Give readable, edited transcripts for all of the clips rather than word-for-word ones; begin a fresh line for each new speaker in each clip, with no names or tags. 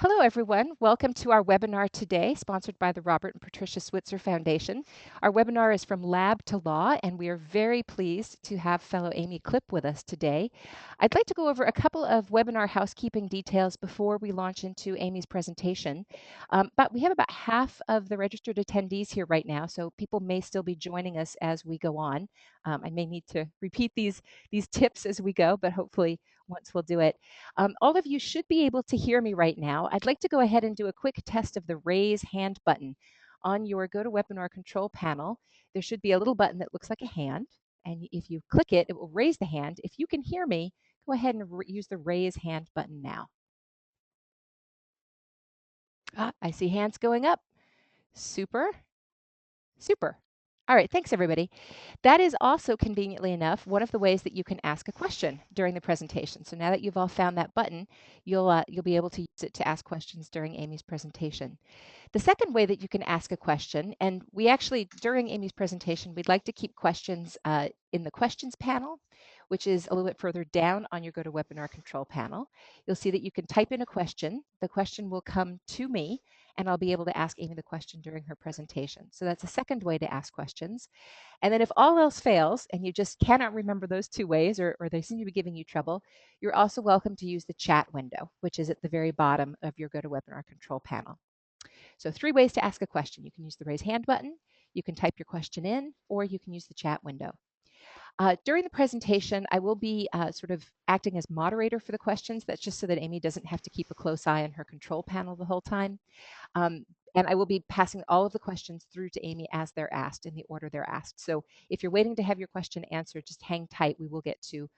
Hello, everyone. Welcome to our webinar today, sponsored by the Robert and Patricia Switzer Foundation. Our webinar is From Lab to Law, and we are very pleased to have fellow Amy Clipp with us today. I'd like to go over a couple of webinar housekeeping details before we launch into Amy's presentation. But we have about half of the registered attendees here right now, so people may still be joining us as we go on. I may need to repeat these tips as we go, but hopefully once we'll do it. All of you should be able to hear me right now. I'd like to go ahead and do a quick test of the raise hand button. On your GoToWebinar control panel, there should be a little button that looks like a hand. And if you click it, it will raise the hand. If you can hear me, go ahead and use the raise hand button now. I see hands going up. Super. Super. All right, thanks everybody. That is also conveniently enough one of the ways that you can ask a question during the presentation. So now that you've all found that button, you'll be able to use it to ask questions during Amy's presentation. The second way that you can ask a question, and we actually, during Amy's presentation, we'd like to keep questions in the questions panel, which is a little bit further down on your GoToWebinar control panel. You'll see that you can type in a question. The question will come to me, and I'll be able to ask Amy the question during her presentation. So that's a second way to ask questions. And then if all else fails, and you just cannot remember those two ways, or they seem to be giving you trouble, you're also welcome to use the chat window, which is at the very bottom of your GoToWebinar control panel. So 3 ways to ask a question. You can use the raise hand button, you can type your question in, or you can use the chat window. During the presentation, I will be sort of acting as moderator for the questions. That's just so that Amy doesn't have to keep a close eye on her control panel the whole time. And I will be passing all of the questions through to Amy as they're asked in the order they're asked. So if you're waiting to have your question answered, just hang tight. We will get to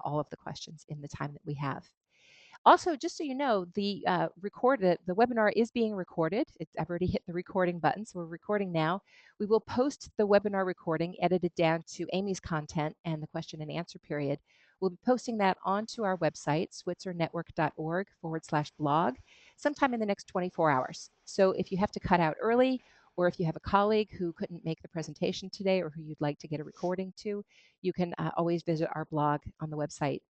all of the questions in the time that we have. Also, just so you know, the webinar is being recorded. I've already hit the recording button, so we're recording now. We will post the webinar recording edited down to Amy's content and the question and answer period. We'll be posting that onto our website, switzernetwork.org/blog, sometime in the next 24 hours. So if you have to cut out early, or if you have a colleague who couldn't make the presentation today or who you'd like to get a recording to, you can always visit our blog on the website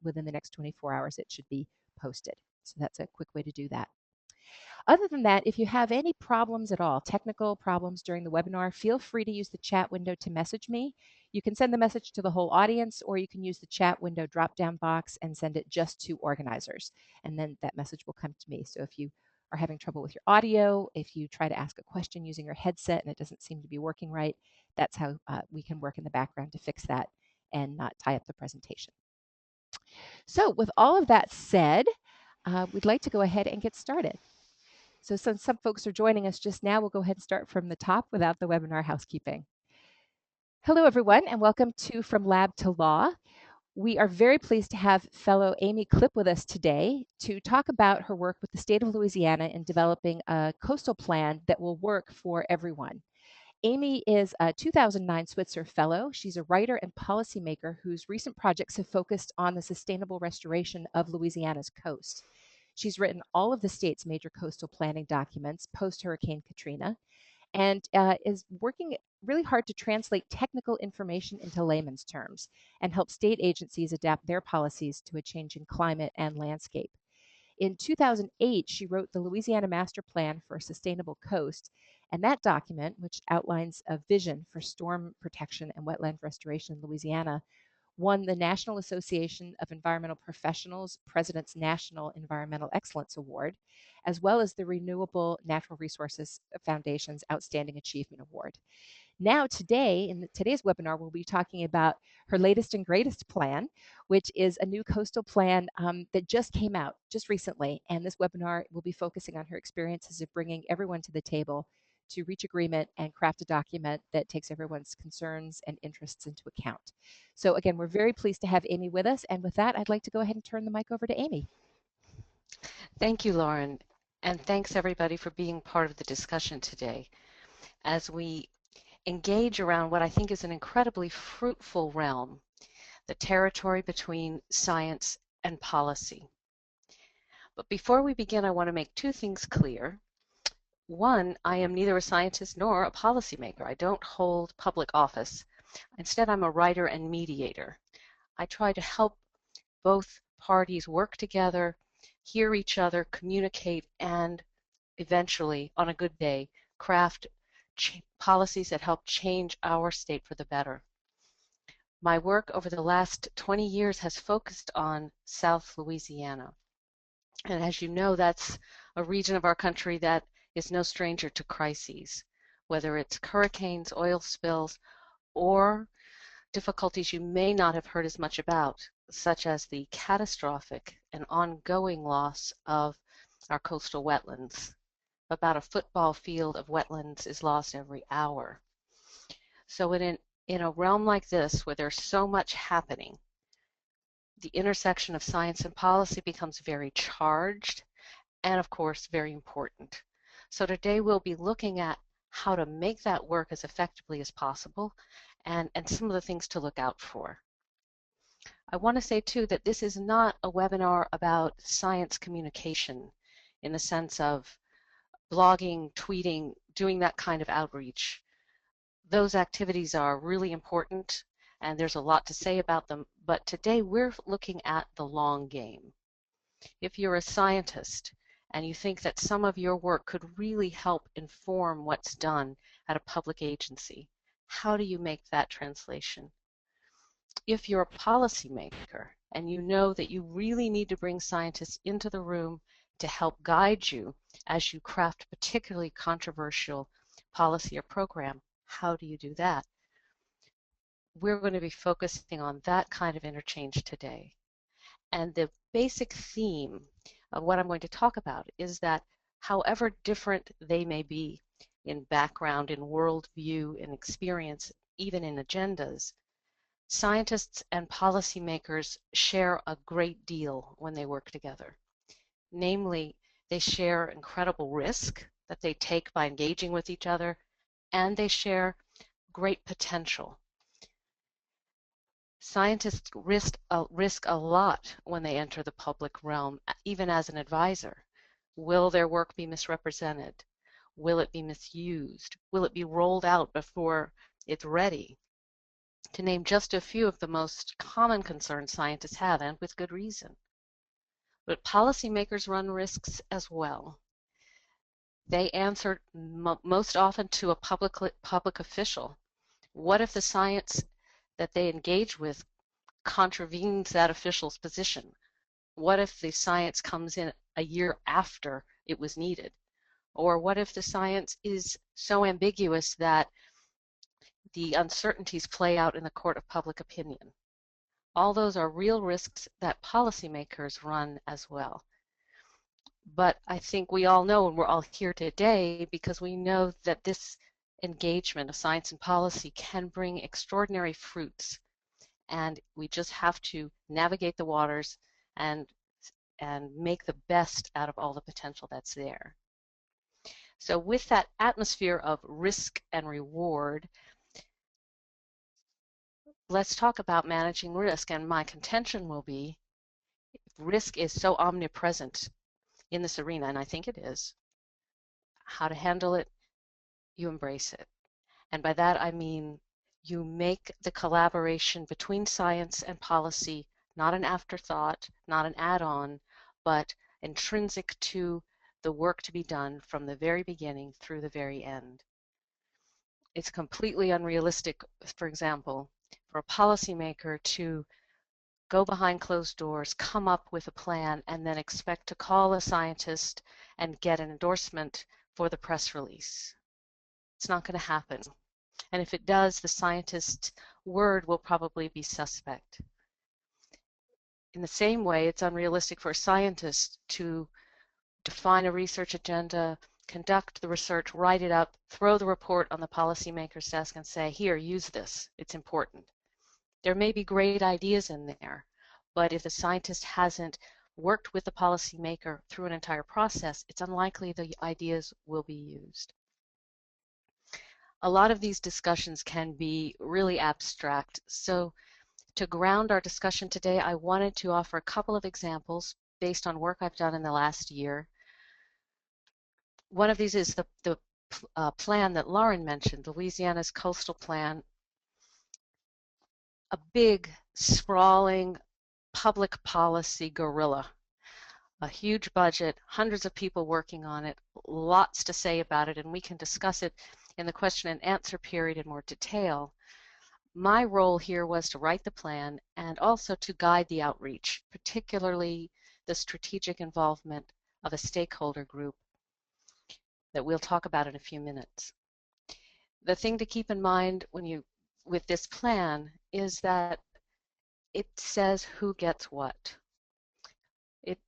within the next 24 hours. It should be posted. So that's a quick way to do that. Other than that, if you have any problems at all, technical problems during the webinar, feel free to use the chat window to message me. You can send the message to the whole audience, or you can use the chat window drop-down box and send it just to organizers. And then that message will come to me. So if you are having trouble with your audio, if you try to ask a question using your headset and it doesn't seem to be working right, that's how we can work in the background to fix that and not tie up the presentation. So with all of that said, we'd like to go ahead and get started. So since some folks are joining us just now, we'll go ahead and start from the top without the webinar housekeeping. Hello, everyone, and welcome to From Lab to Law. We are very pleased to have fellow Amy Clipp with us today to talk about her work with the state of Louisiana in developing a coastal plan that will work for everyone. Amy is a 2009 Switzer Fellow. She's a writer and policymaker whose recent projects have focused on the sustainable restoration of Louisiana's coast. She's written all of the state's major coastal planning documents post-Hurricane Katrina and is working really hard to translate technical information into layman's terms and help state agencies adapt their policies to a changing climate and landscape. In 2008, she wrote the Louisiana Master Plan for a Sustainable Coast, and that document, which outlines a vision for storm protection and wetland restoration in Louisiana, won the National Association of Environmental Professionals President's National Environmental Excellence Award, as well as the Renewable Natural Resources Foundation's Outstanding Achievement Award. Now today, in today's webinar, we'll be talking about her latest and greatest plan, which is a new coastal plan that just came out just recently. And this webinar will be focusing on her experiences of bringing everyone to the table to reach agreement and craft a document that takes everyone's concerns and interests into account. So again, we're very pleased to have Amy with us. And with that, I'd like to go ahead and turn the mic over to Amy.
Thank you, Lauren. And thanks everybody for being part of the discussion today as we engage around what I think is an incredibly fruitful realm, the territory between science and policy. But before we begin, I want to make 2 things clear. One, I am neither a scientist nor a policymaker. I don't hold public office. Instead, I'm a writer and mediator. I try to help both parties work together hear each other, communicate, and eventually, on a good day, craft policies that help change our state for the better. My work over the last 20 years has focused on South Louisiana. And as you know, that's a region of our country that is no stranger to crises, whether it's hurricanes, oil spills, or difficulties you may not have heard as much about, such as the catastrophic and ongoing loss of our coastal wetlands. About a football field of wetlands is lost every hour. So in a realm like this, where there's so much happening, the intersection of science and policy becomes very charged and, of course, very important. So today we'll be looking at how to make that work as effectively as possible and some of the things to look out for. I want to say, too, that this is not a webinar about science communication in the sense of blogging, tweeting, doing that kind of outreach. Those activities are really important, and there's a lot to say about them, but today we're looking at the long game. If you're a scientist and you think that some of your work could really help inform what's done at a public agency, how do you make that translation? If you're a policymaker and you know that you really need to bring scientists into the room to help guide you as you craft particularly controversial policy or program, how do you do that? We're going to be focusing on that kind of interchange today. And the basic theme of what I'm going to talk about is that however different they may be in background, in worldview, in experience, even in agendas, scientists and policymakers share a great deal when they work together. Namely, they share incredible risk that they take by engaging with each other, and they share great potential. Scientists risk a lot when they enter the public realm, even as an advisor. Will their work be misrepresented? Will it be misused? Will it be rolled out before it's ready? To name just a few of the most common concerns scientists have, and with good reason. But policymakers run risks as well. They answer most often to a public official. What if the science that they engage with contravenes that official's position? What if the science comes in a year after it was needed? Or what if the science is so ambiguous that the uncertainties play out in the court of public opinion? All those are real risks that policymakers run as well. But I think we all know, and we're all here today because we know that this engagement of science and policy can bring extraordinary fruits, and we just have to navigate the waters and make the best out of all the potential that's there. So with that atmosphere of risk and reward, let's talk about managing risk. And my contention will be, if risk is so omnipresent in this arena, and I think it is, how to handle it, you embrace it. And by that I mean you make the collaboration between science and policy not an afterthought, not an add-on, but intrinsic to the work to be done from the very beginning through the very end. It's completely unrealistic, for example, for a policymaker to go behind closed doors, come up with a plan, and then expect to call a scientist and get an endorsement for the press release. It's not going to happen. And if it does, the scientist's word will probably be suspect. In the same way, it's unrealistic for a scientist to define a research agenda, conduct the research, write it up, throw the report on the policymaker's desk and say, here, use this, it's important. There may be great ideas in there, but if the scientist hasn't worked with the policymaker through an entire process, it's unlikely the ideas will be used. A lot of these discussions can be really abstract, so to ground our discussion today, I wanted to offer a couple of examples based on work I've done in the last year. One of these is the plan that Lauren mentioned, the Louisiana's coastal plan, a big, sprawling public policy gorilla. a huge budget, hundreds of people working on it, lots to say about it, and we can discuss it in the question and answer period in more detail. My role here was to write the plan and also to guide the outreach, particularly the strategic involvement of a stakeholder group that we'll talk about in a few minutes. The thing to keep in mind with this plan is that it says who gets what. It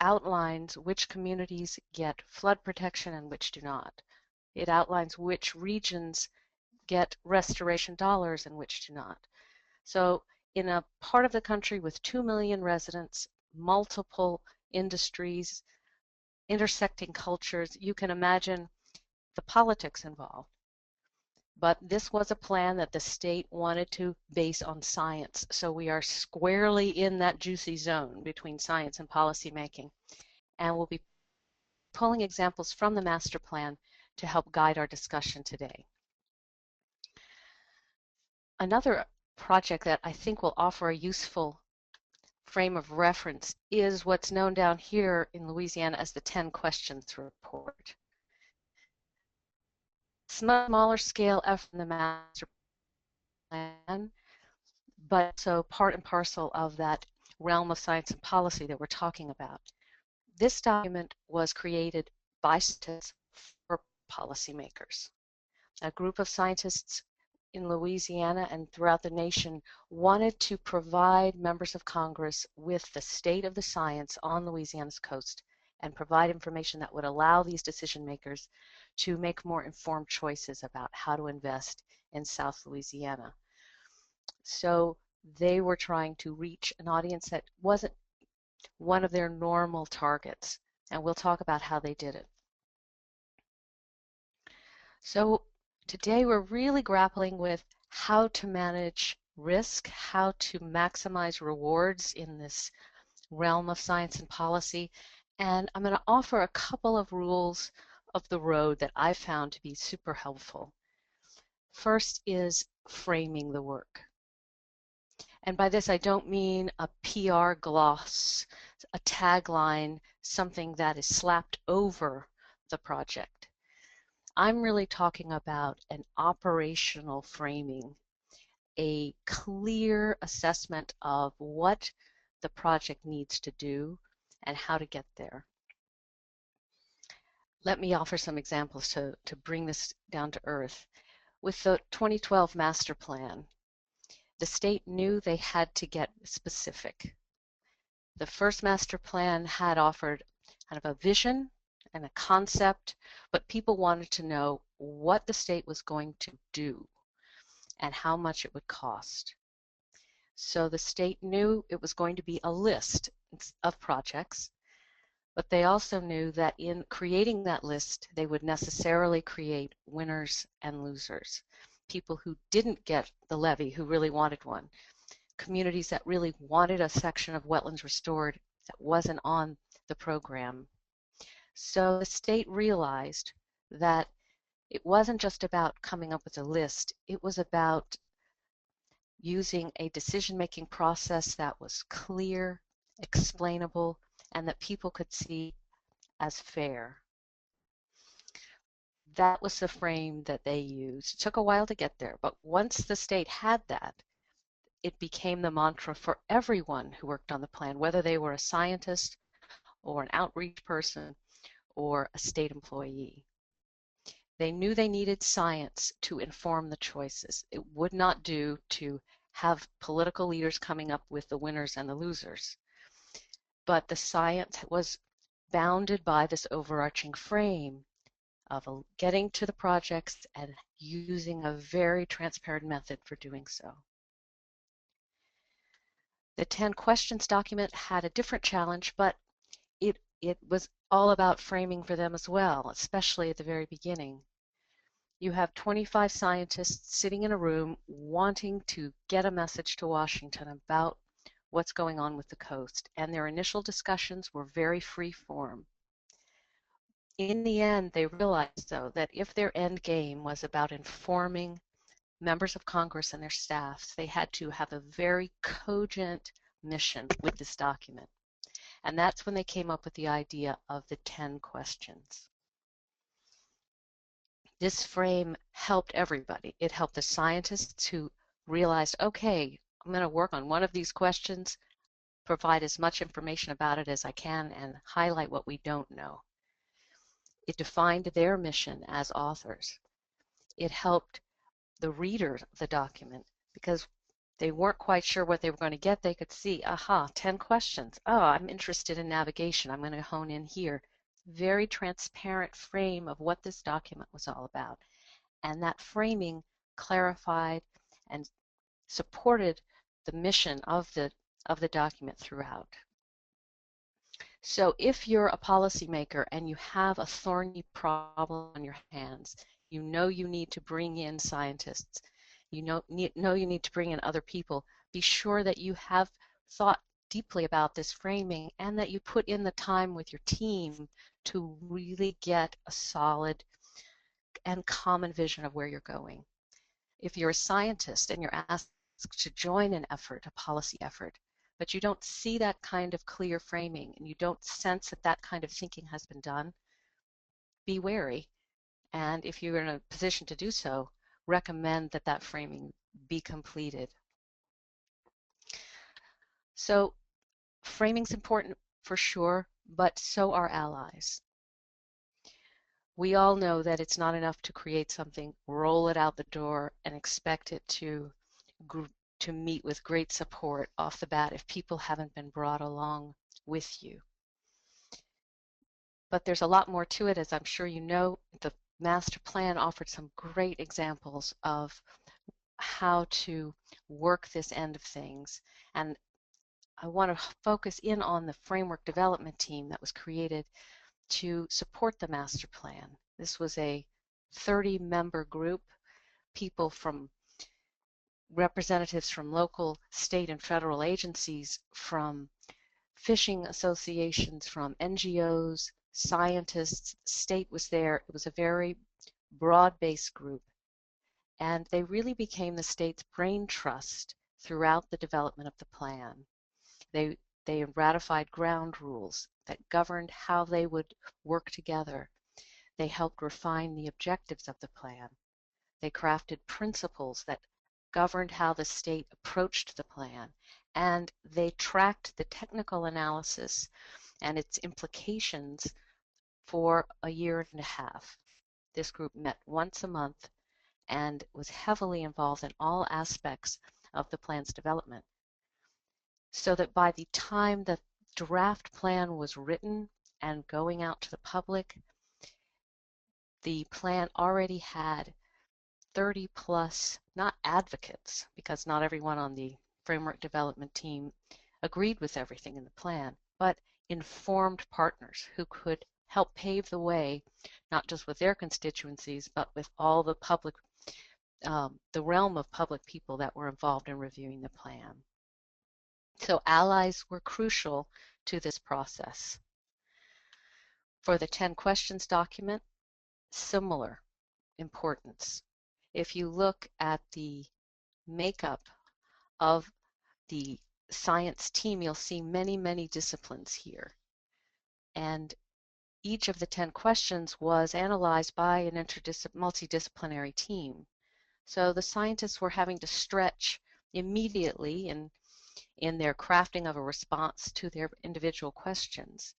outlines which communities get flood protection and which do not. It outlines which regions get restoration dollars and which do not. So in a part of the country with 2 million residents, multiple industries, intersecting cultures, you can imagine the politics involved. But this was a plan that the state wanted to base on science. So we are squarely in that juicy zone between science and policy making. And we'll be pulling examples from the master plan to help guide our discussion today. Another project that I think will offer a useful frame of reference is what's known down here in Louisiana as the 10 questions report. Smaller scale effort in the master plan, but so part and parcel of that realm of science and policy that we're talking about. This document was created by scientists for policymakers. A group of scientists in Louisiana and throughout the nation wanted to provide members of Congress with the state of the science on Louisiana's coast and provide information that would allow these decision makers to make more informed choices about how to invest in South Louisiana. So they were trying to reach an audience that wasn't one of their normal targets, and we'll talk about how they did it. So today we're really grappling with how to manage risk, how to maximize rewards in this realm of science and policy, and I'm going to offer a couple of rules of the road that I found to be super helpful. First is framing the work. And by this I don't mean a PR gloss, a tagline, something that is slapped over the project. I'm really talking about an operational framing, a clear assessment of what the project needs to do and how to get there. Let me offer some examples to bring this down to earth. With the 2012 master plan, the state knew they had to get specific. The first master plan had offered kind of a vision and a concept, but people wanted to know what the state was going to do and how much it would cost. So the state knew it was going to be a list of projects, but they also knew that in creating that list, they would necessarily create winners and losers. People who didn't get the levy, who really wanted one. Communities that really wanted a section of wetlands restored that wasn't on the program. So the state realized that it wasn't just about coming up with a list, it was about using a decision-making process that was clear, explainable, and that people could see as fair. That was the frame that they used. It took a while to get there, but once the state had that, it became the mantra for everyone who worked on the plan, whether they were a scientist or an outreach person or a state employee. They knew they needed science to inform the choices. It would not do to have political leaders coming up with the winners and the losers. But the science was bounded by this overarching frame of getting to the projects and using a very transparent method for doing so. The 10 questions document had a different challenge, but it was all about framing for them as well, especially at the very beginning. You have 25 scientists sitting in a room wanting to get a message to Washington about what's going on with the coast, and their initial discussions were very free form. In the end, they realized, though, that if their end game was about informing members of Congress and their staffs, they had to have a very cogent mission with this document. And that's when they came up with the idea of the 10 questions. This frame helped everybody. It helped the scientists who realized, okay, I'm going to work on one of these questions, provide as much information about it as I can, and highlight what we don't know. It defined their mission as authors. It helped the readers of the document because they weren't quite sure what they were going to get. They could see, aha, 10 questions. Oh, I'm interested in navigation. I'm going to hone in here. Very transparent frame of what this document was all about. And that framing clarified and supported the mission of the document throughout. So if you're a policymaker and you have a thorny problem on your hands, you know you need to bring in scientists, you know you need to bring in other people, be sure that you have thought deeply about this framing and that you put in the time with your team to really get a solid and common vision of where you're going. If you're a scientist and you're asked to join an effort, a policy effort, but you don't see that kind of clear framing and you don't sense that that kind of thinking has been done, be wary. And if you're in a position to do so, recommend that that framing be completed. So framing's important for sure, but so are allies. We all know that it's not enough to create something, roll it out the door, and expect it to meet with great support off the bat if people haven't been brought along with you. But there's a lot more to it, as I'm sure you know. The master plan offered some great examples of how to work this end of things. And I want to focus in on the framework development team that was created to support the master plan. This was a 30-member group, people from representatives from local, state, and federal agencies, from fishing associations, from NGOs, scientists. State was there. It was a very broad-based group. And they really became the state's brain trust throughout the development of the plan. They ratified ground rules that governed how they would work together. They helped refine the objectives of the plan. They crafted principles that governed how the state approached the plan, and they tracked the technical analysis and its implications for a year and a half. This group met once a month and was heavily involved in all aspects of the plan's development, so that by the time the draft plan was written and going out to the public, the plan already had 30 plus, not advocates, because not everyone on the framework development team agreed with everything in the plan, but informed partners who could help pave the way, not just with their constituencies, but with all the public, the realm of public people that were involved in reviewing the plan. So allies were crucial to this process. For the 10 questions document, similar importance. If you look at the makeup of the science team, you'll see many, many disciplines here. And each of the 10 questions was analyzed by an multidisciplinary team. So the scientists were having to stretch immediately in their crafting of a response to their individual questions.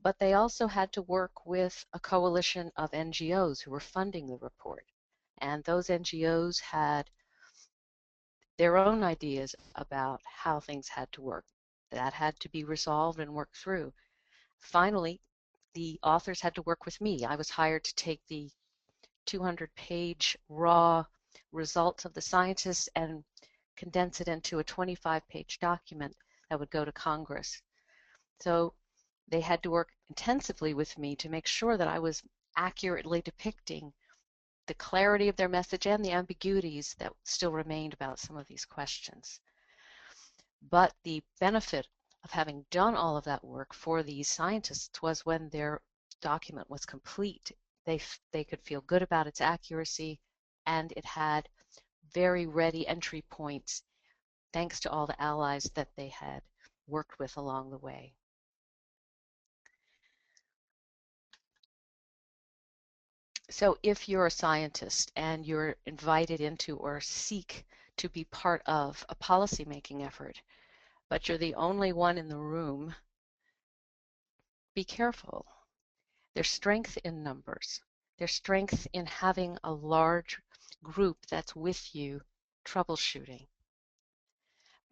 But they also had to work with a coalition of NGOs who were funding the report. And those NGOs had their own ideas about how things had to work. That had to be resolved and worked through. Finally, the authors had to work with me. I was hired to take the 200-page raw results of the scientists and condense it into a 25-page document that would go to Congress. So they had to work intensively with me to make sure that I was accurately depicting the clarity of their message and the ambiguities that still remained about some of these questions. But the benefit of having done all of that work for these scientists was when their document was complete, they could feel good about its accuracy, and it had very ready entry points thanks to all the allies that they had worked with along the way. So if you're a scientist and you're invited into or seek to be part of a policymaking effort, but you're the only one in the room, be careful. There's strength in numbers. There's strength in having a large group that's with you troubleshooting.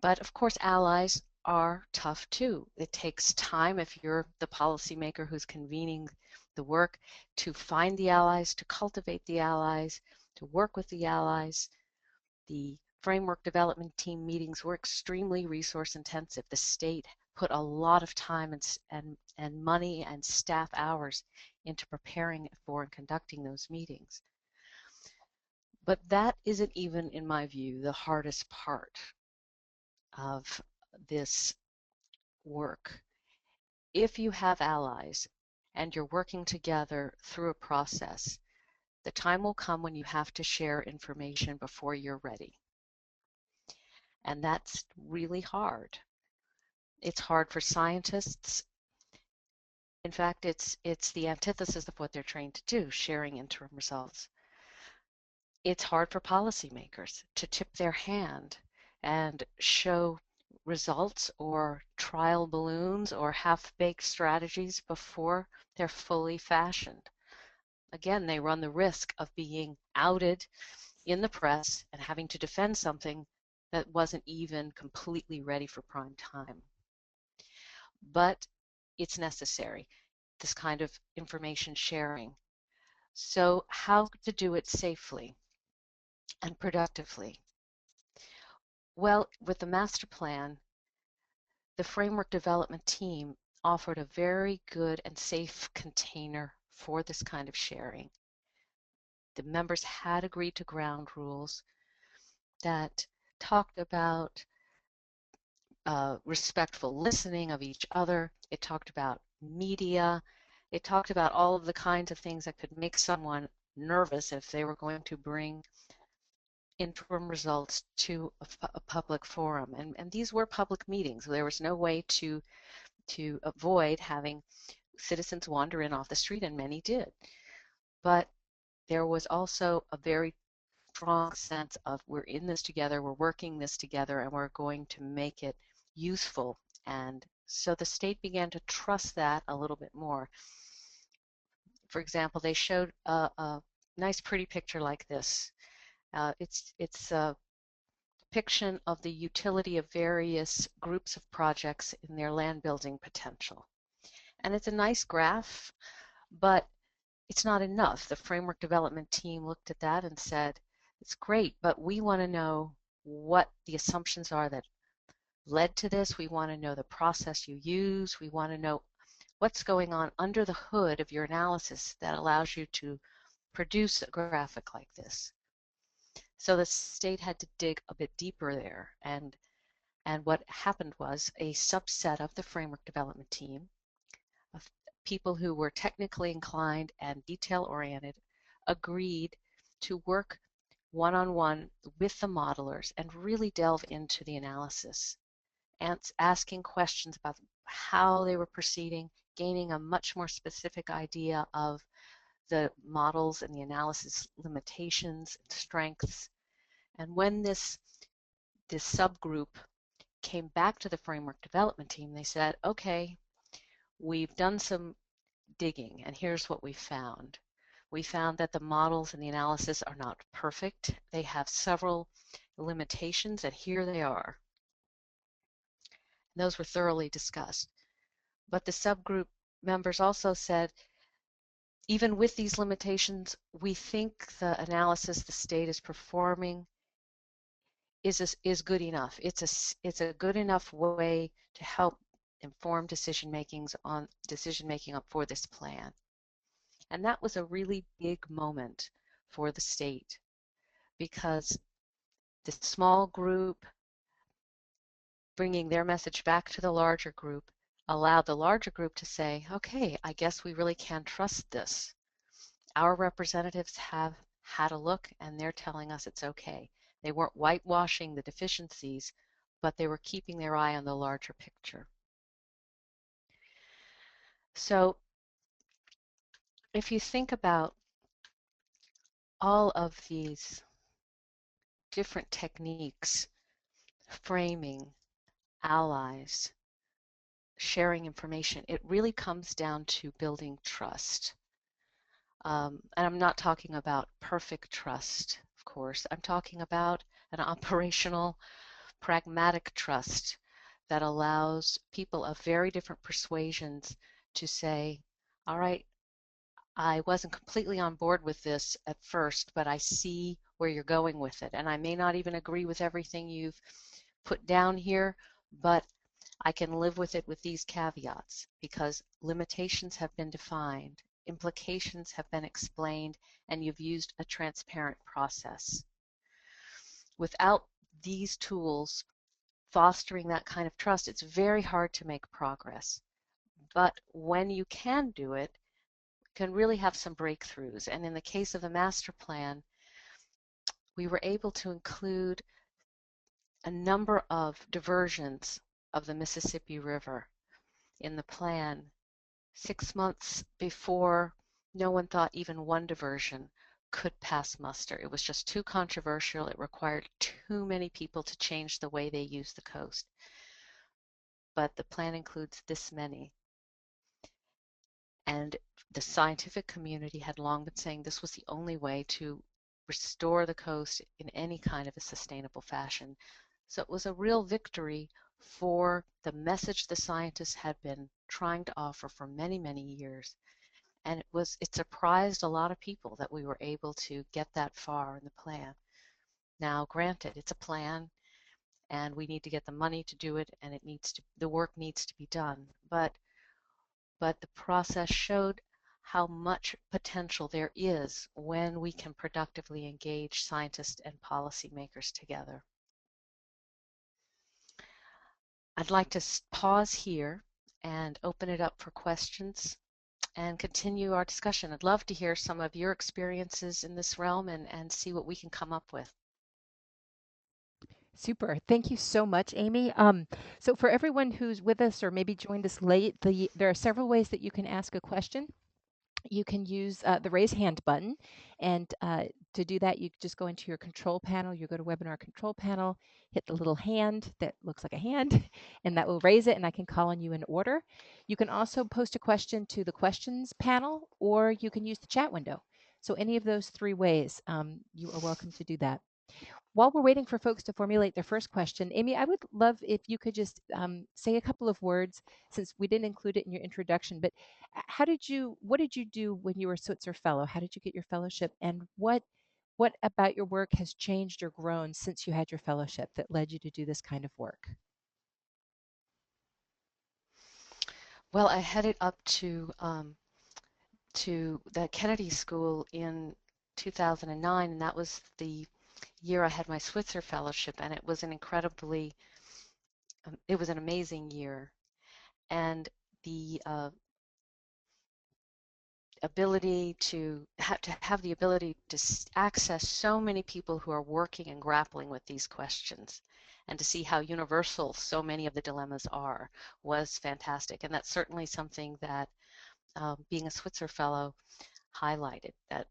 But of course, allies are tough too. It takes time if you're the policymaker who's convening the work to find the allies, to cultivate the allies, to work with the allies. The framework development team meetings were extremely resource intensive. The state put a lot of time and money and staff hours into preparing for and conducting those meetings. But that isn't even, in my view, the hardest part of this work. If you have allies and you're working together through a process, the time will come when you have to share information before you're ready. And that's really hard. It's hard for scientists. In fact, it's the antithesis of what they're trained to do, sharing interim results. It's hard for policymakers to tip their hand and show results or trial balloons or half-baked strategies before they're fully fashioned. Again, they run the risk of being outed in the press and having to defend something that wasn't even completely ready for prime time. But it's necessary, this kind of information sharing. So how to do it safely and productively? Well, with the master plan, the framework development team offered a very good and safe container for this kind of sharing. The members had agreed to ground rules that talked about respectful listening of each other. It talked about media. It talked about all of the kinds of things that could make someone nervous if they were going to bring interim results to a public forum. And these were public meetings. There was no way to avoid having citizens wander in off the street, and many did. But there was also a very strong sense of we're in this together, we're working this together, and we're going to make it useful. And so the state began to trust that a little bit more. For example, they showed a nice pretty picture like this. It's a depiction of the utility of various groups of projects in their land building potential. And it's a nice graph, but it's not enough. The framework development team looked at that and said, it's great, but we want to know what the assumptions are that led to this. We want to know the process you use. We want to know what's going on under the hood of your analysis that allows you to produce a graphic like this. So the state had to dig a bit deeper there. And what happened was a subset of the framework development team of people who were technically inclined and detail-oriented agreed to work one-on-one with the modelers and really delve into the analysis, and asking questions about how they were proceeding, gaining a much more specific idea of the models and the analysis limitations and strengths. And when this subgroup came back to the framework development team, they said, okay, we've done some digging, and here's what we found. We found that the models and the analysis are not perfect. They have several limitations, and here they are. And those were thoroughly discussed. But the subgroup members also said, even with these limitations, we think the analysis the state is performing is good enough. It's a good enough way to help inform decision making up for this plan. And that was a really big moment for the state, because the small group bringing their message back to the larger group allowed the larger group to say, okay, I guess we really can trust this. Our representatives have had a look and they're telling us it's okay. They weren't whitewashing the deficiencies, but they were keeping their eye on the larger picture. So if you think about all of these different techniques, framing, allies, sharing information, it really comes down to building trust. And I'm not talking about perfect trust, of course. I'm talking about an operational, pragmatic trust that allows people of very different persuasions to say, all right, I wasn't completely on board with this at first, but I see where you're going with it. And I may not even agree with everything you've put down here, but I can live with it with these caveats because limitations have been defined, implications have been explained, and you've used a transparent process. Without these tools fostering that kind of trust, it's very hard to make progress. But when you can do it, you can really have some breakthroughs. And in the case of the master plan, we were able to include a number of diversions of the Mississippi River in the plan 6 months before no one thought even one diversion could pass muster. It was just too controversial. It required too many people to change the way they use the coast. But the plan includes this many. And the scientific community had long been saying this was the only way to restore the coast in any kind of a sustainable fashion. So it was a real victory for the message the scientists had been trying to offer for many, many years. And it surprised a lot of people that we were able to get that far in the plan. Now, granted, it's a plan and we need to get the money to do it and the work needs to be done. But the process showed how much potential there is when we can productively engage scientists and policymakers together. I'd like to pause here and open it up for questions and continue our discussion. I'd love to hear some of your experiences in this realm and see what we can come up with.
Super. Thank you so much, Amy. So for everyone who's with us or maybe joined us late, there are several ways that you can ask a question. You can use the raise hand button, and to do that, you just go into your control panel. You go to webinar control panel, hit the little hand that looks like a hand, and that will raise it, and I can call on you in order. You can also post a question to the questions panel, or you can use the chat window. So any of those three ways, you are welcome to do that. While we're waiting for folks to formulate their first question, Amy, I would love if you could just say a couple of words, since we didn't include it in your introduction, but what did you do when you were a Switzer Fellow? How did you get your fellowship? And what about your work has changed or grown since you had your fellowship that led you to do this kind of work?
Well, I headed up to the Kennedy School in 2009, and that was the year I had my Switzer Fellowship, and it was it was an amazing year. And the ability to have the ability to access so many people who are working and grappling with these questions and to see how universal so many of the dilemmas are was fantastic. And that's certainly something that being a Switzer Fellow highlighted, that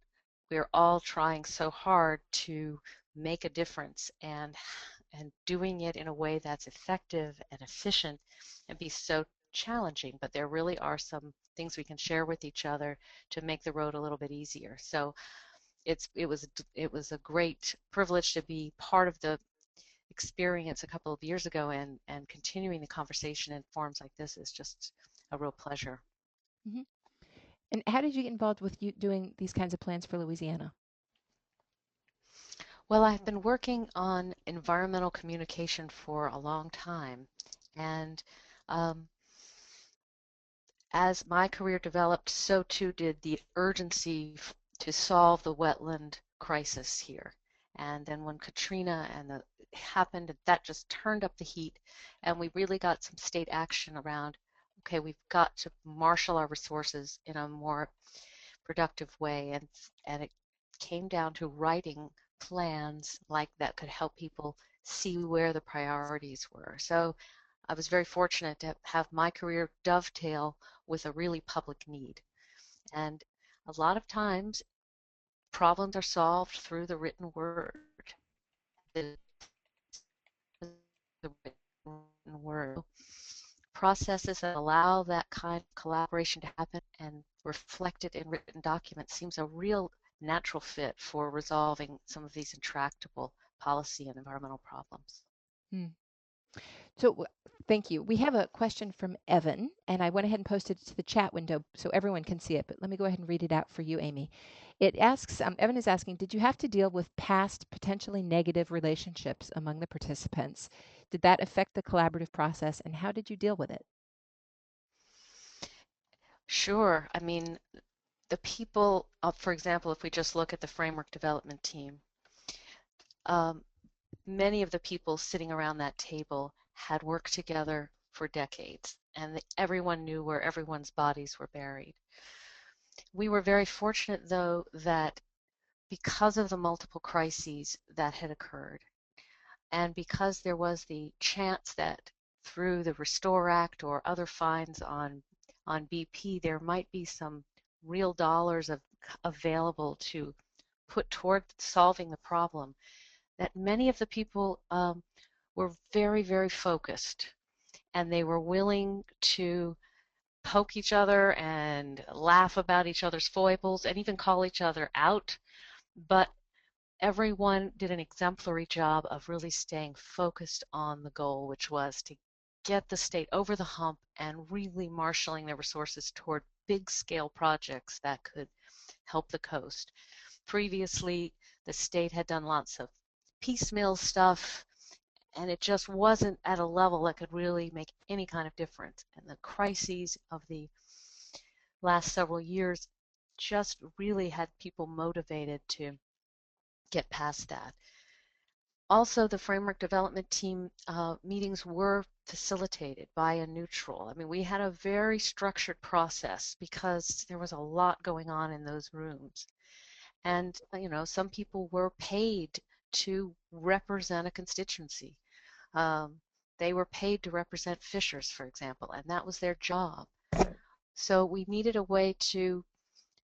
we're all trying so hard to make a difference and doing it in a way that's effective and efficient and be so challenging, but there really are some things we can share with each other to make the road a little bit easier. So it was a great privilege to be part of the experience a couple of years ago, and continuing the conversation in forums like this is just a real pleasure.
Mm-hmm. And how did you get involved with you doing these kinds of plans for Louisiana?
Well, I've been working on environmental communication for a long time, and um, as my career developed, so too did the urgency to solve the wetland crisis here. And then when Katrina happened, that just turned up the heat, and we really got some state action around, okay, we've got to marshal our resources in a more productive way. And it came down to writing plans like that could help people see where the priorities were. So I was very fortunate to have my career dovetail with a really public need. And a lot of times problems are solved through the written word. The written word. Processes that allow that kind of collaboration to happen and reflected in written documents seems a real natural fit for resolving some of these intractable policy and environmental problems.
Hmm. So thank you. We have a question from Evan, and I went ahead and posted it to the chat window so everyone can see it, but let me go ahead and read it out for you, Amy. It asks, Evan is asking, did you have to deal with past potentially negative relationships among the participants? Did that affect the collaborative process, and how did you deal with it?
Sure. I mean, the people, for example, if we just look at the framework development team, um, many of the people sitting around that table had worked together for decades, and everyone knew where everyone's bodies were buried. We were very fortunate, though, that because of the multiple crises that had occurred, and because there was the chance that through the Restore Act or other fines on BP, there might be some real dollars available to put toward solving the problem, that many of the people were very, very focused, and they were willing to poke each other and laugh about each other's foibles and even call each other out. But everyone did an exemplary job of really staying focused on the goal, which was to get the state over the hump and really marshaling their resources toward big scale projects that could help the coast. Previously, the state had done lots of piecemeal stuff, and it just wasn't at a level that could really make any kind of difference. And the crises of the last several years just really had people motivated to get past that. Also, the framework development team meetings were facilitated by a neutral. I mean, we had a very structured process because there was a lot going on in those rooms. And, some people were paid to represent a constituency. Um, they were paid to represent fishers, for example, and that was their job. So we needed a way to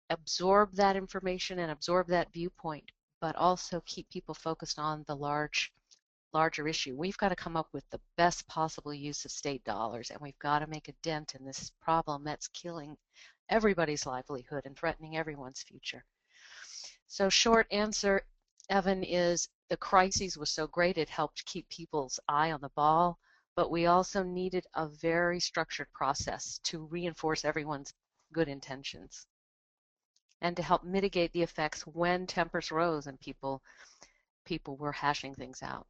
absorb that information and absorb that viewpoint, but also keep people focused on the larger issue. We've got to come up with the best possible use of state dollars, and we've got to make a dent in this problem that's killing everybody's livelihood and threatening everyone's future. So short answer, Evan, is the crisis was so great it helped keep people's eye on the ball, but we also needed a very structured process to reinforce everyone's good intentions and to help mitigate the effects when tempers rose and people were hashing things out.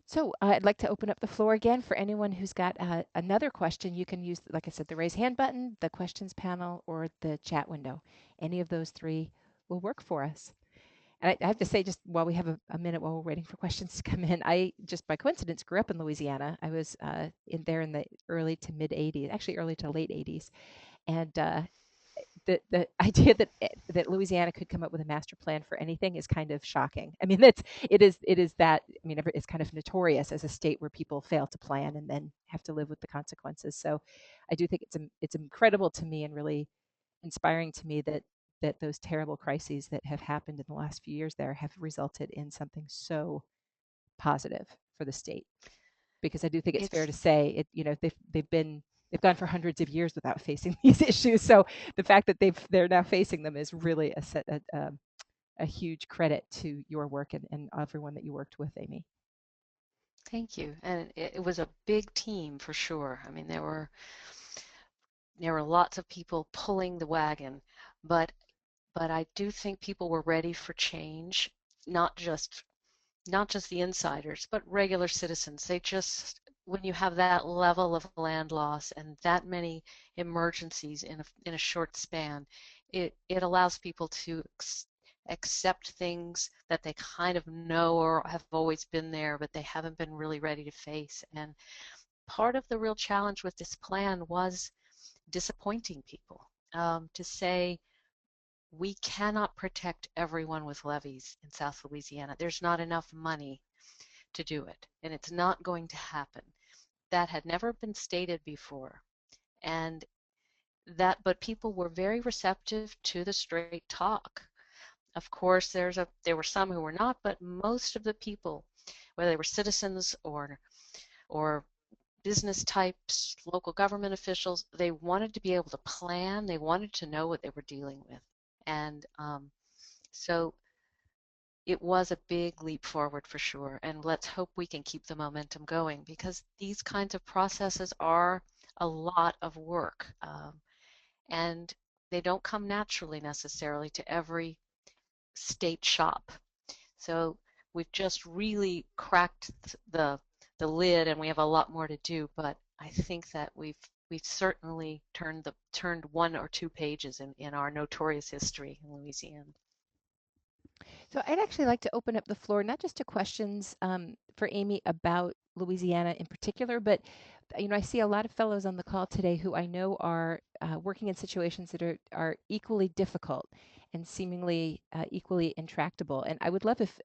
So I'd like to open up the floor again for anyone who's got another question. You can use, like I said, the raise hand button, the questions panel, or the chat window. Any of those three will work for us. And I have to say, just while we have a minute while we're waiting for questions to come in, I just by coincidence grew up in Louisiana. I was in there in the early to mid 80s, actually early to late 80s. And the idea that that Louisiana could come up with a master plan for anything is kind of shocking. I mean, it is that, I mean, it's kind of notorious as a state where people fail to plan and then have to live with the consequences. So I do think it's incredible to me and really inspiring to me that those terrible crises that have happened in the last few years there have resulted in something so positive for the state. Because I do think it's fair
It's
to say it, they've gone for hundreds of years without facing these issues. So the fact that they're now facing them is really a huge credit to your work and everyone that you worked with, Amy.
Thank you. And it was a big team for sure. I mean, there were lots of people pulling the wagon, but I do think people were ready for change, not just not just the insiders, but regular citizens. They just, when you have that level of land loss and that many emergencies in a short span, it allows people to accept things that they kind of know or have always been there, but they haven't been really ready to face. And part of the real challenge with this plan was disappointing people. To say, we cannot protect everyone with levees in South Louisiana. There's not enough money to do it, and it's not going to happen. That had never been stated before. And but people were very receptive to the straight talk. Of course, there were some who were not, but most of the people, whether they were citizens or business types, local government officials, they wanted to be able to plan. They wanted to know what they were dealing with. And so it was a big leap forward for sure. And let's hope we can keep the momentum going, because these kinds of processes are a lot of work. And they don't come naturally necessarily to every state shop. So we've just really cracked the lid, and we have a lot more to do. But I think that we've certainly turned one or two pages in our notorious history in Louisiana.
So I'd actually like to open up the floor, not just to questions for Amy about Louisiana in particular, but I see a lot of fellows on the call today who I know are working in situations that are equally difficult and seemingly equally intractable. And I would love if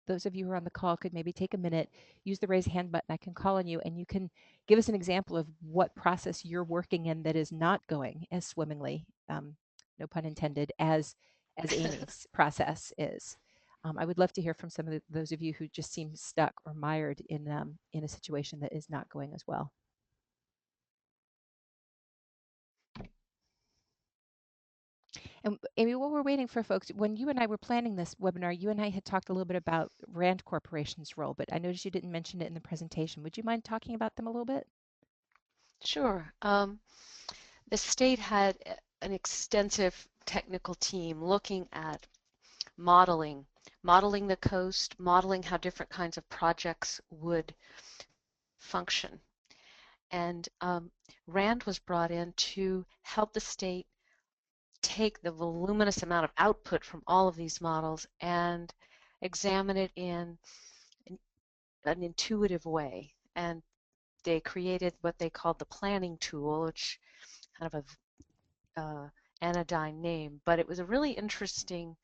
those of you who are on the call could maybe take a minute, use the raise hand button. I can call on you, and you can give us an example of what process you're working in that is not going as swimmingly, no pun intended, as Amy's process is. I would love to hear from some of those of you who just seem stuck or mired in a situation that is not going as well. And Amy, while we're waiting for folks, when you and I were planning this webinar, you and I had talked a little bit about Rand Corporation's role, but I noticed you didn't mention it in the presentation. Would you mind talking about them a little bit?
Sure. The state had an extensive technical team looking at modeling the coast, modeling how different kinds of projects would function. And Rand was brought in to help the state take the voluminous amount of output from all of these models and examine it in an intuitive way. And they created what they called the planning tool, which kind of a anodyne name, but it was a really interesting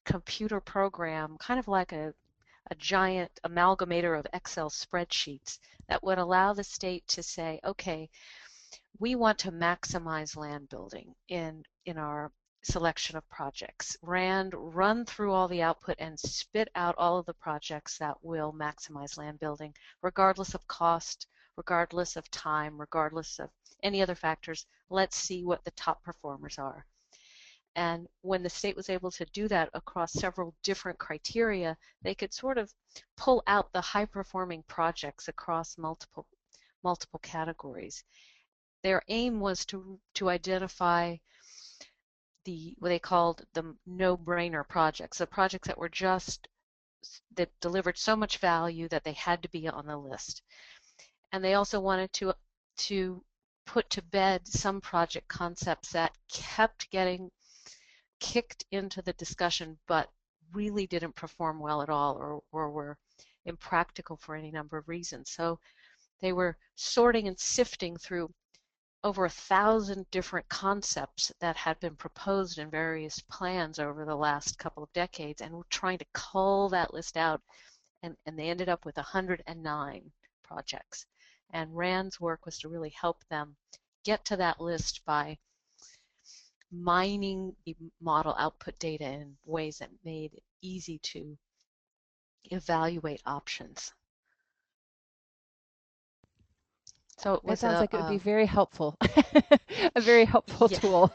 computer program, kind of like a giant amalgamator of Excel spreadsheets that would allow the state to say, okay, we want to maximize land building in our selection of projects. Rand, run through all the output and spit out all of the projects that will maximize land building, regardless of cost, regardless of time, regardless of any other factors. Let's see what the top performers are. And when the state was able to do that across several different criteria, they could sort of pull out the high-performing projects across multiple categories. Their aim was to identify what they called the no-brainer projects, the projects that were that delivered so much value that they had to be on the list. And they also wanted to put to bed some project concepts that kept getting kicked into the discussion but really didn't perform well at all, or were impractical for any number of reasons. So they were sorting and sifting through over 1,000 different concepts that had been proposed in various plans over the last couple of decades, and were trying to cull that list out, and they ended up with 109 projects. And Rand's work was to really help them get to that list by mining the model output data in ways that made it easy to evaluate options. So it
That
was
sounds like it would be very helpful, a very helpful
yeah,
tool.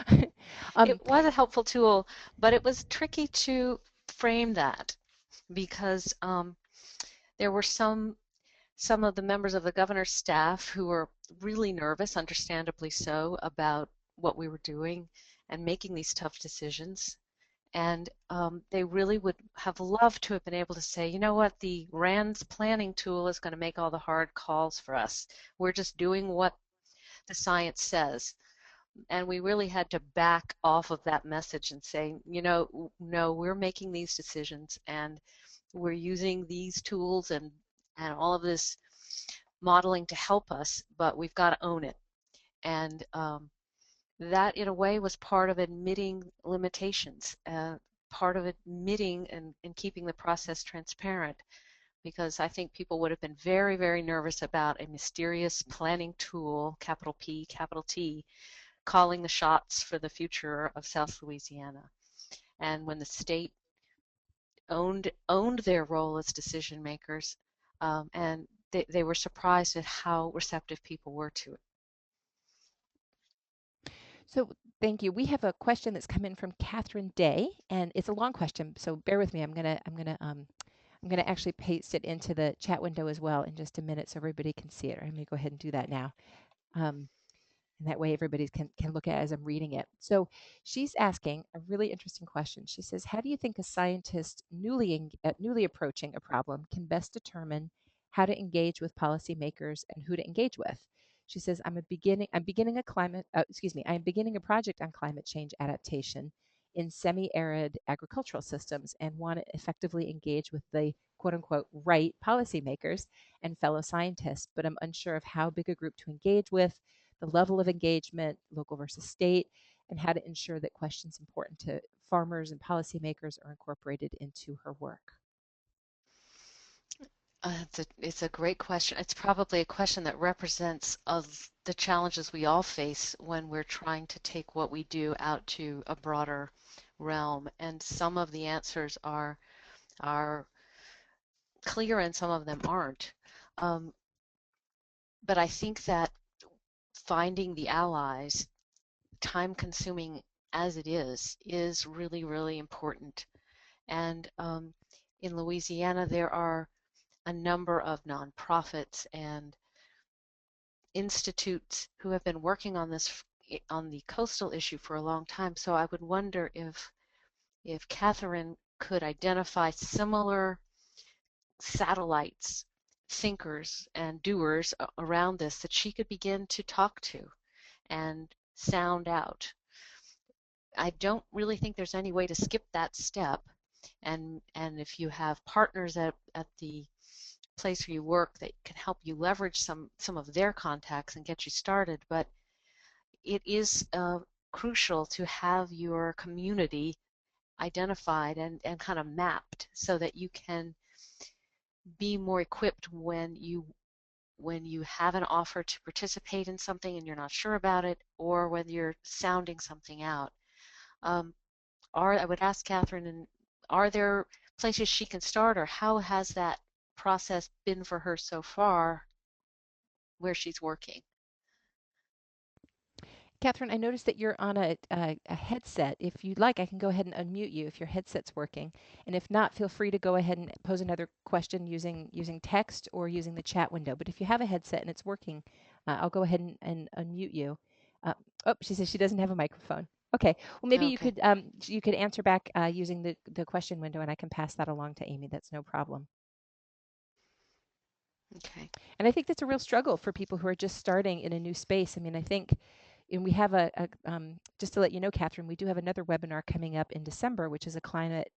it was a helpful tool, but it was tricky to frame that because there were some of the members of the governor's staff who were really nervous, understandably so, about what we were doing and making these tough decisions. And they really would have loved to have been able to say, you know what, the RAND's planning tool is going to make all the hard calls for us. We're just doing what the science says. And we really had to back off of that message and say, you know, no, we're making these decisions and we're using these tools and all of this modeling to help us, but we've got to own it. And that, in a way, was part of admitting limitations, part of admitting and keeping the process transparent, because I think people would have been very, very nervous about a mysterious planning tool, capital P, capital T, calling the shots for the future of South Louisiana. And when the state owned their role as decision makers, and they were surprised at how receptive people were to it.
So thank you. We have a question that's come in from Catherine Day, and it's a long question, so bear with me. I'm gonna actually paste it into the chat window as well in just a minute so everybody can see it. I'm gonna go ahead and do that now. Um, and that way everybody can look at it as I'm reading it. So she's asking a really interesting question. She says, how do you think a scientist newly approaching a problem can best determine how to engage with policymakers and who to engage with? She says, I'm beginning a project on climate change adaptation in semi-arid agricultural systems and want to effectively engage with the quote unquote right policymakers and fellow scientists, but I'm unsure of how big a group to engage with, the level of engagement, local versus state, and how to ensure that questions important to farmers and policymakers are incorporated into her work.
It's a great question. It's probably a question that represents of the challenges we all face when we're trying to take what we do out to a broader realm. And some of the answers are clear and some of them aren't. But I think that finding the allies, time consuming as it is really, really important. And in Louisiana, there are a number of nonprofits and institutes who have been working on this on the coastal issue for a long time. So I would wonder if Katherine could identify similar satellites, thinkers and doers around this that she could begin to talk to and sound out. I don't really think there's any way to skip that step. And if you have partners at the place where you work that can help you leverage some of their contacts and get you started, but it is crucial to have your community identified and kind of mapped so that you can be more equipped when you have an offer to participate in something and you're not sure about it, or whether you're sounding something out. I would ask Katherine, and are there places she can start, or how has that process been for her so far where she's working?
Katherine, I noticed that you're on a headset. If you'd like, I can go ahead and unmute you if your headset's working. And if not, feel free to go ahead and pose another question using text or using the chat window. But if you have a headset and it's working, I'll go ahead and unmute you. Oh, she says she doesn't have a microphone. Okay, well maybe
Okay.
you could answer back using the question window, and I can pass that along to Amy. That's no problem.
Okay.
And I think that's a real struggle for people who are just starting in a new space. I mean, I think, and we have just to let you know, Katherine, we do have another webinar coming up in December, which is a climate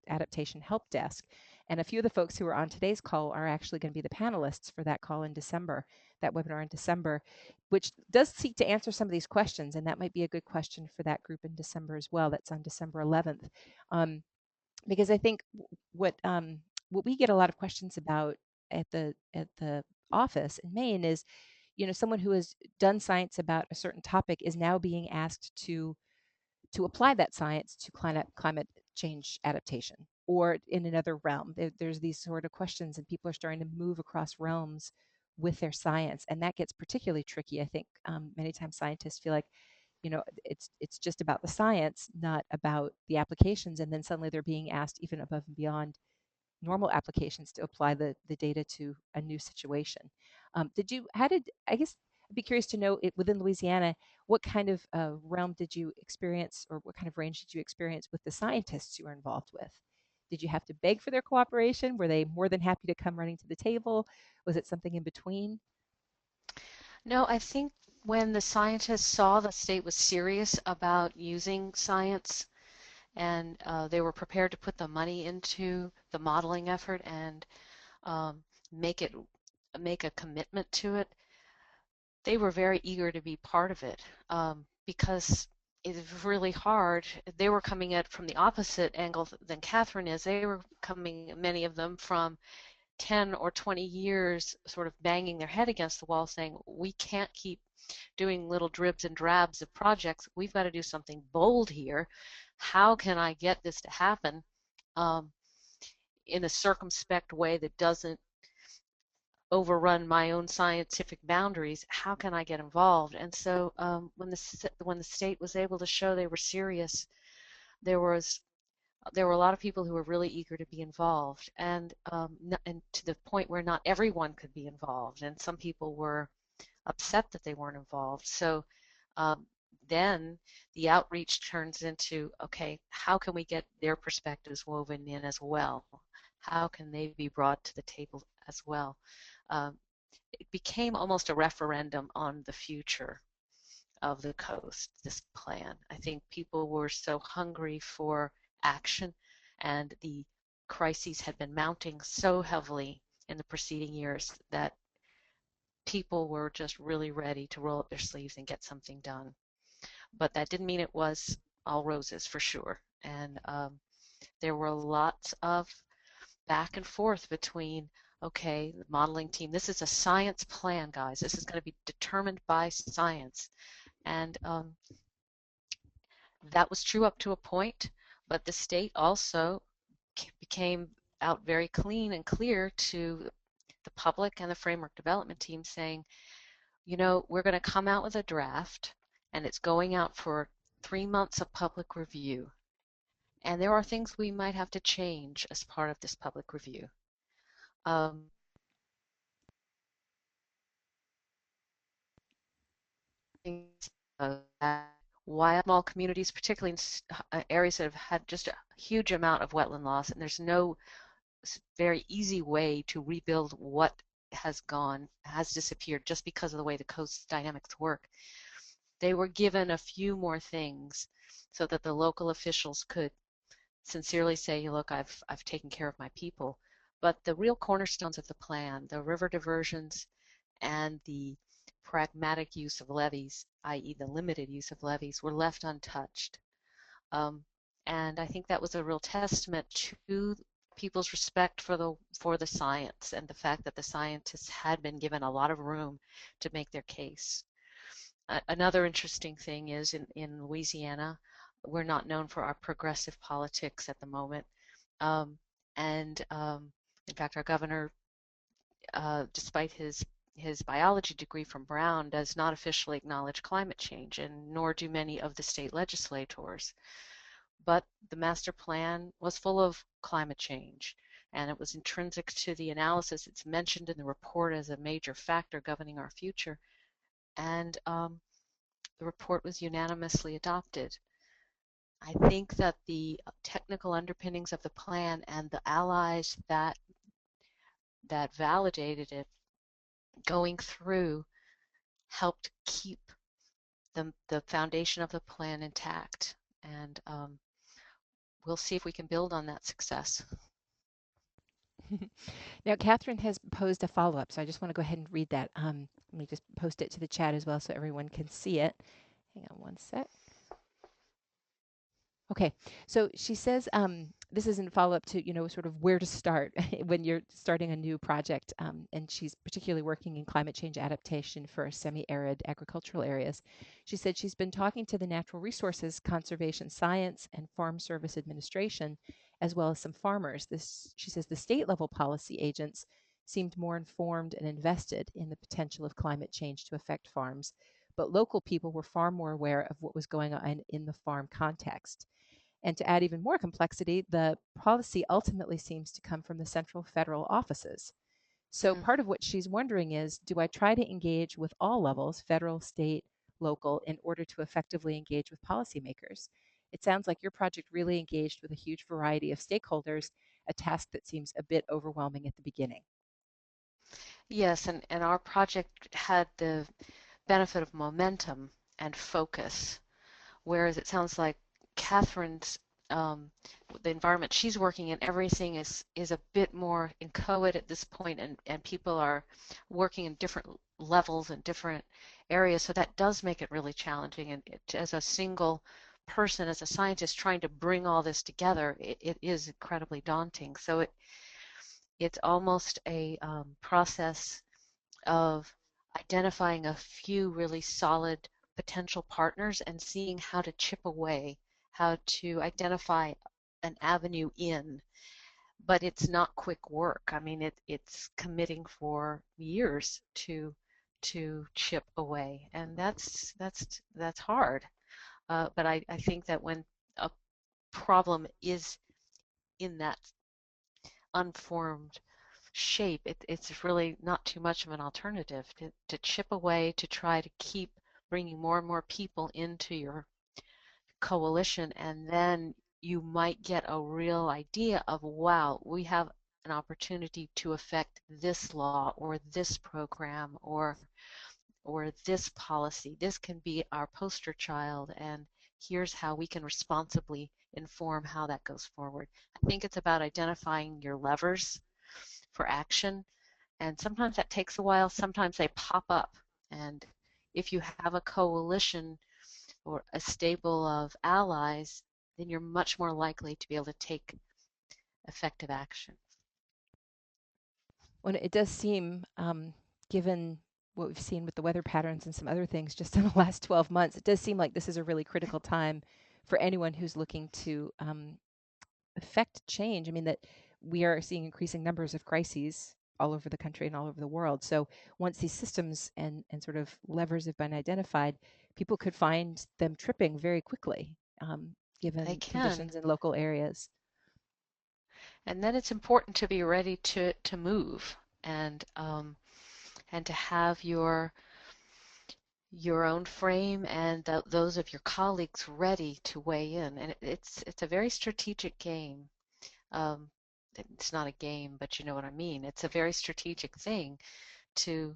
adaptation help desk. And a few of the folks who are on today's call are actually going to be the panelists for that call in December, that webinar in December, which does seek to answer some of these questions. And that might be a good question for that group in December as well. That's on December 11th. Because I think what we get a lot of questions about at the office in Maine is, someone who has done science about a certain topic is now being asked to apply that science to climate change adaptation or in another realm. There's these sort of questions, and people are starting to move across realms with their science, and that gets particularly tricky. I think many times scientists feel like, it's just about the science, not about the applications, and then suddenly they're being asked even above and beyond normal applications to apply the data to a new situation. I guess I'd be curious to know, within Louisiana, what kind of realm did you experience, or what kind of range did you experience with the scientists you were involved with? Did you have to beg for their cooperation? Were they more than happy to come running to the table? Was it something in between?
No, I think when the scientists saw the state was serious about using science and they were prepared to put the money into the modeling effort and um, make it make a commitment to it, they were very eager to be part of it because it's really hard. They were coming at from the opposite angle than Catherine is. They were coming, many of them, from 10 or 20 years sort of banging their head against the wall saying, we can't keep doing little dribs and drabs of projects. We've got to do something bold here. How can I get this to happen um, in a circumspect way that doesn't overrun my own scientific boundaries? How can I get involved? And so when the state was able to show they were serious, there was there were a lot of people who were really eager to be involved, and to the point where not everyone could be involved, and some people were upset that they weren't involved. So um, then the outreach turns into, okay, how can we get their perspectives woven in as well? How can they be brought to the table as well? Um, it became almost a referendum on the future of the coast, this plan. I think people were so hungry for action, and the crises had been mounting so heavily in the preceding years that people were just really ready to roll up their sleeves and get something done. But that didn't mean it was all roses for sure. And there were lots of back and forth between, okay, the modeling team, this is a science plan, guys. This is going to be determined by science. And that was true up to a point, but the state also became out very clean and clear to the public and the framework development team saying, you know, we're going to come out with a draft and it's going out for 3 months of public review. And there are things we might have to change as part of this public review. Um, things, why small communities, particularly in areas that have had just a huge amount of wetland loss, and there's no very easy way to rebuild what has disappeared just because of the way the coast dynamics work. They were given a few more things so that the local officials could sincerely say, look, I've taken care of my people. But the real cornerstones of the plan, the river diversions and the pragmatic use of levees, i.e. the limited use of levees, were left untouched. Um, and I think that was a real testament to people's respect for the science and the fact that the scientists had been given a lot of room to make their case. Another interesting thing is in Louisiana, we're not known for our progressive politics at the moment. Um, and in fact, our governor, despite his biology degree from Brown, does not officially acknowledge climate change, and nor do many of the state legislators. But the master plan was full of climate change, and it was intrinsic to the analysis. It's mentioned in the report as a major factor governing our future, and the report was unanimously adopted. I think that the technical underpinnings of the plan and the allies that validated it going through helped keep the foundation of the plan intact. And we'll see if we can build on that success.
Now, Katherine has posed a follow-up, so I just want to go ahead and read that. Let me just post it to the chat as well so everyone can see it. Hang on one sec. Okay, so she says this is in follow-up to, sort of where to start when you're starting a new project, and she's particularly working in climate change adaptation for semi-arid agricultural areas. She said she's been talking to the Natural Resources Conservation Science and Farm Service Administration, as well as some farmers. She says the state-level policy agents seemed more informed and invested in the potential of climate change to affect farms, but local people were far more aware of what was going on in the farm context. And to add even more complexity, the policy ultimately seems to come from the central federal offices. So
Mm.
part of what she's wondering is, do I try to engage with all levels, federal, state, local, in order to effectively engage with policymakers? It sounds like your project really engaged with a huge variety of stakeholders, a task that seems a bit overwhelming at the beginning.
Yes, and our project had the benefit of momentum and focus, whereas it sounds like Catherine's the environment she's working in, everything is a bit more inchoate at this point, and people are working in different levels and different areas, so that does make it really challenging. And as a single person, as a scientist, trying to bring all this together, it is incredibly daunting. So it's almost a process of identifying a few really solid potential partners and seeing how to chip away, how to identify an avenue in. But it's not quick work. I mean, it's committing for years to chip away, and that's hard. But I think that when a problem is in that unformed shape, it's really not too much of an alternative to chip away, to try to keep bringing more and more people into your coalition, and then you might get a real idea of, wow, we have an opportunity to affect this law or this program or this policy. This can be our poster child, and here's how we can responsibly inform how that goes forward. I think it's about identifying your levers for action, and sometimes that takes a while, sometimes they pop up. And if you have a coalition or a stable of allies, then you're much more likely to be able to take effective action.
Well, it does seem, given what we've seen with the weather patterns and some other things just in the last 12 months, it does seem like this is a really critical time for anyone who's looking to affect change. I mean, that we are seeing increasing numbers of crises all over the country and all over the world. So once these systems and sort of levers have been identified, people could find them tripping very quickly,
They
given
can.
conditions in local areas.
And then it's important to be ready to move and to have your own frame and those of your colleagues ready to weigh in. And it's a very strategic game. Um, it's not a game, but you know what I mean. It's a very strategic thing to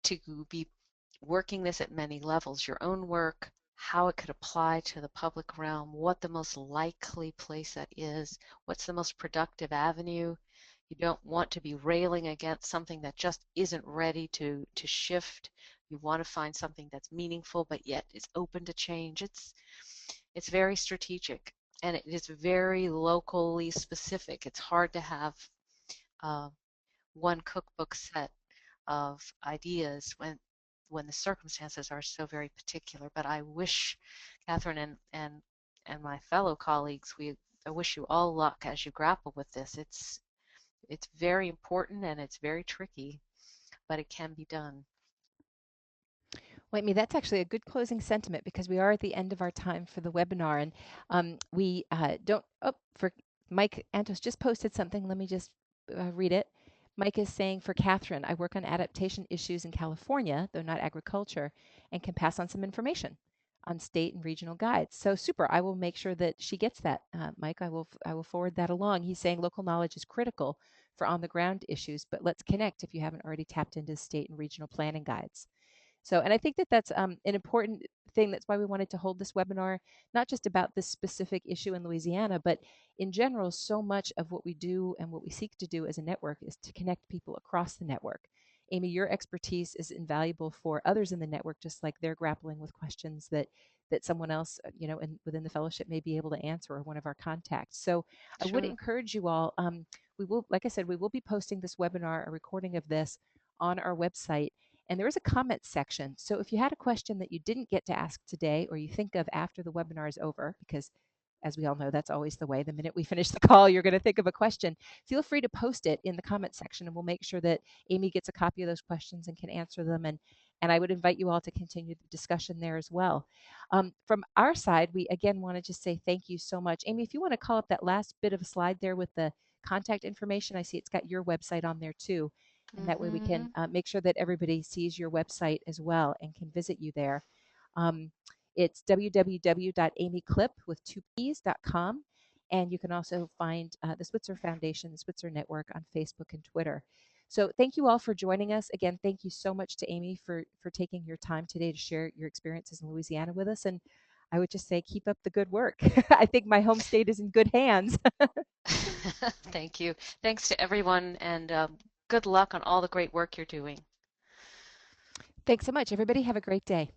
to be working this at many levels, your own work, how it could apply to the public realm, what the most likely place that is, what's the most productive avenue. You don't want to be railing against something that just isn't ready to shift. You want to find something that's meaningful but yet is open to change. It's very strategic and it is very locally specific. It's hard to have uh, one cookbook set of ideas when the circumstances are so very particular. But I wish Katherine and my fellow colleagues, I wish you all luck as you grapple with this. It's very important and it's very tricky, but it can be done.
Well, Amy, that's actually a good closing sentiment because we are at the end of our time for the webinar, and we don't. Oh, for Mike Antos just posted something. Let me just read it. Mike is saying, for Katherine, I work on adaptation issues in California, though not agriculture, and can pass on some information on state and regional guides. So super. I will make sure that she gets that, Mike. I will forward that along. He's saying local knowledge is critical for on the ground issues, but let's connect if you haven't already tapped into state and regional planning guides. So, and I think that that's an important thing. That's why we wanted to hold this webinar, not just about this specific issue in Louisiana, but in general, so much of what we do and what we seek to do as a network is to connect people across the network. Amy, your expertise is invaluable for others in the network, just like they're grappling with questions that someone else, within the fellowship may be able to answer, or one of our contacts. So I would
Sure.
encourage you all, we will, like I said, we will be posting this webinar, a recording of this on our website. And there is a comment section. So if you had a question that you didn't get to ask today, or you think of after the webinar is over, because as we all know, that's always the way. The minute we finish the call, you're going to think of a question. Feel free to post it in the comment section, and we'll make sure that Amy gets a copy of those questions and can answer them. And I would invite you all to continue the discussion there as well. From our side, we again want to just say thank you so much. Amy, if you want to call up that last bit of a slide there with the contact information, I see it's got your website on there too. And that way we
Mm-hmm.
can make sure that everybody sees your website as well and can visit you there. Um, it's www.amyclipp with two P's.com. And you can also find the Switzer Foundation, the Switzer Network on Facebook and Twitter. So thank you all for joining us. Again, thank you so much to Amy for taking your time today to share your experiences in Louisiana with us. And I would just say keep up the good work. I think my home state is in good hands.
Thank you. Thanks to everyone, and good luck on all the great work you're doing.
Thanks so much, everybody. Have a great day.